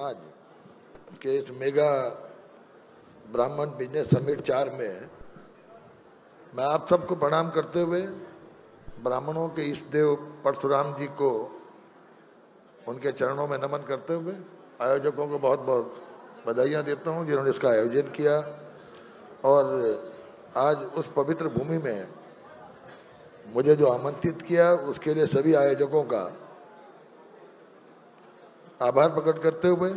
समाज के इस मेगा ब्राह्मण बिजनेस समिट 4 में मैं आप सबको प्रणाम करते हुए ब्राह्मणों के इष्ट देव परशुराम जी को उनके चरणों में नमन करते हुए आयोजकों को बहुत बहुत बधाइयाँ देता हूँ जिन्होंने इसका आयोजन किया। और आज उस पवित्र भूमि में मुझे जो आमंत्रित किया उसके लिए सभी आयोजकों का आभार प्रकट करते हुए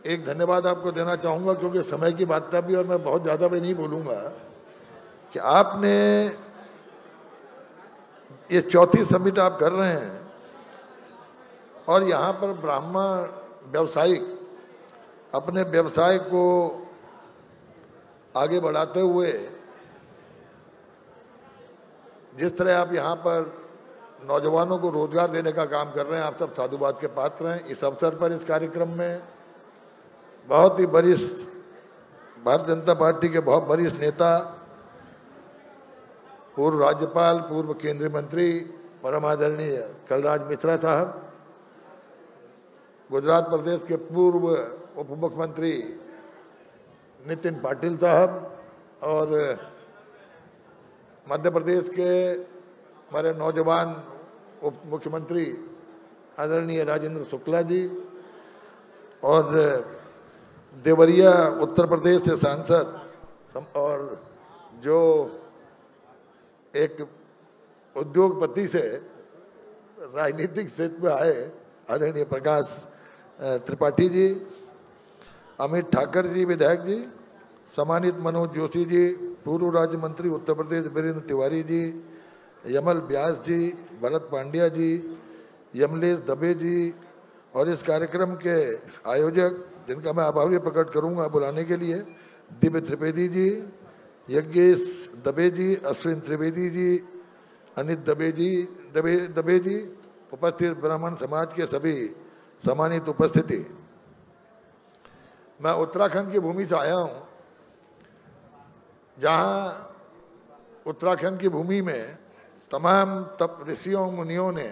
एक धन्यवाद आपको देना चाहूँगा, क्योंकि समय की बात था भी और मैं बहुत ज़्यादा भी नहीं बोलूँगा, कि आपने ये चौथी समिट आप कर रहे हैं और यहाँ पर ब्राह्मण व्यवसायिक अपने व्यवसाय को आगे बढ़ाते हुए जिस तरह आप यहाँ पर नौजवानों को रोजगार देने का काम कर रहे हैं, आप सब साधुवाद के पात्र हैं। इस अवसर पर इस कार्यक्रम में बहुत ही वरिष्ठ भारतीय जनता पार्टी के बहुत वरिष्ठ नेता, पूर्व राज्यपाल, पूर्व केंद्रीय मंत्री परम आदरणीय कलराज मिश्रा साहब, गुजरात प्रदेश के पूर्व उप मुख्यमंत्री नितिन पाटिल साहब और मध्य प्रदेश के हमारे नौजवान उप मुख्यमंत्री आदरणीय राजेंद्र शुक्ला जी और देवरिया उत्तर प्रदेश से सांसद और जो एक उद्योगपति से राजनीतिक क्षेत्र में आए आदरणीय प्रकाश त्रिपाठी जी, अमित ठाकर जी विधायक जी, सम्मानित मनोज जोशी जी, पूर्व राज्य मंत्री उत्तर प्रदेश वीरेंद्र तिवारी जी, यमल व्यास जी, भरत पांड्या जी, यमलेश दबे जी और इस कार्यक्रम के आयोजक जिनका मैं आभार भी प्रकट करूंगा बुलाने के लिए, दिव्य त्रिवेदी जी, यज्ञेश दबे जी, अश्विन त्रिवेदी जी, अनित दबे जी, उपस्थित ब्राह्मण समाज के सभी सम्मानित उपस्थिति। मैं उत्तराखंड की भूमि से आया हूं, जहां उत्तराखंड की भूमि में तमाम तप ऋषियों मुनियों ने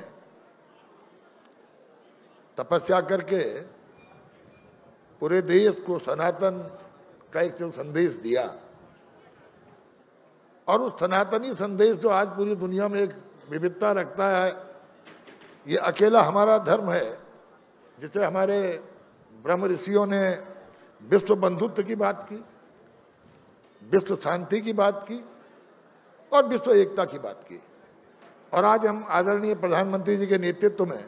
तपस्या करके पूरे देश को सनातन का एक संदेश दिया। और उस सनातनी संदेश जो आज पूरी दुनिया में एक विविधता रखता है, ये अकेला हमारा धर्म है, जिसे हमारे ब्रह्म ऋषियों ने विश्व बंधुत्व की बात की, विश्व शांति की बात की और विश्व एकता की बात की। और आज हम आदरणीय प्रधानमंत्री जी के नेतृत्व में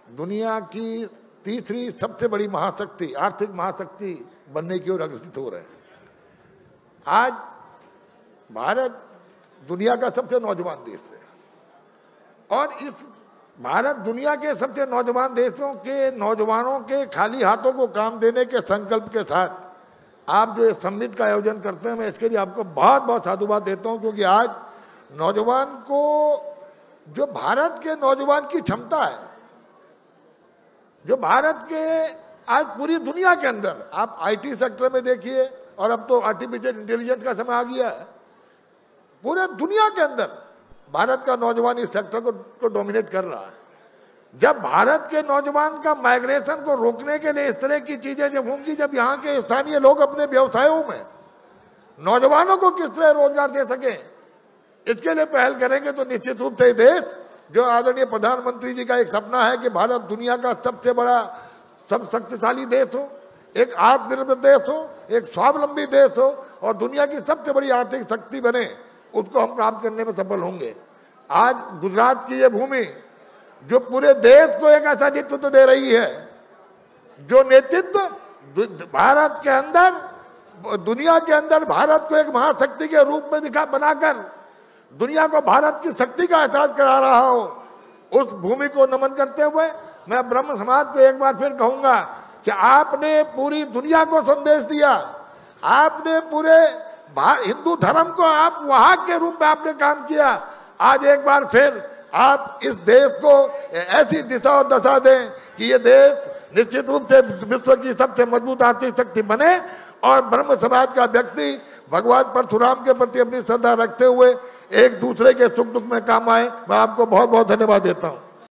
दुनिया की तीसरी सबसे बड़ी महाशक्ति, आर्थिक महाशक्ति बनने की ओर अग्रसित हो रहे हैं। आज भारत दुनिया का सबसे नौजवान देश है और इस भारत दुनिया के सबसे नौजवान देशों के नौजवानों के खाली हाथों को काम देने के संकल्प के साथ आप जो समिट का आयोजन करते हैं, मैं इसके लिए आपको बहुत बहुत साधुवाद देता हूं, क्योंकि आज नौजवान को जो भारत के नौजवान की क्षमता है, जो भारत के आज पूरी दुनिया के अंदर आप आईटी सेक्टर में देखिए और अब तो आर्टिफिशियल इंटेलिजेंस का समय आ गया है, पूरे दुनिया के अंदर भारत का नौजवान इस सेक्टर को डोमिनेट कर रहा है। जब भारत के नौजवान का माइग्रेशन को रोकने के लिए इस तरह की चीजें जब होंगी, जब यहाँ के स्थानीय लोग अपने व्यवसायों में नौजवानों को किस तरह रोजगार दे सके, इसके लिए पहल करेंगे, तो निश्चित रूप से देश जो आदरणीय प्रधानमंत्री जी का एक सपना है कि भारत दुनिया का सबसे बड़ा सब शक्तिशाली देश हो, एक आत्मनिर्भर देश हो, एक स्वावलंबी देश हो और दुनिया की सबसे बड़ी आर्थिक शक्ति बने, उसको हम प्राप्त करने में सफल होंगे। आज गुजरात की ये भूमि जो पूरे देश को एक ऐसा नेतृत्व दे रही है, जो नेतृत्व भारत के अंदर, दुनिया के अंदर भारत को एक महाशक्ति के रूप में बनाकर दुनिया को भारत की शक्ति का एहसास करा रहा हो, उस भूमि को नमन करते हुए मैं ब्रह्म समाज को एक बार फिर कहूंगा कि आपने पूरी दुनिया को संदेश दिया, आपने पूरे हिंदू धर्म को आप वहां के रूप में आपने काम किया। आज एक बार फिर आप इस देश को ऐसी दिशा और दशा दें कि ये देश निश्चित रूप से विश्व की सबसे मजबूत आर्थिक शक्ति बने और ब्रह्म समाज का व्यक्ति भगवान परशुराम के प्रति अपनी श्रद्धा रखते हुए एक दूसरे के सुख दुख में काम आए। मैं आपको बहुत बहुत धन्यवाद देता हूं।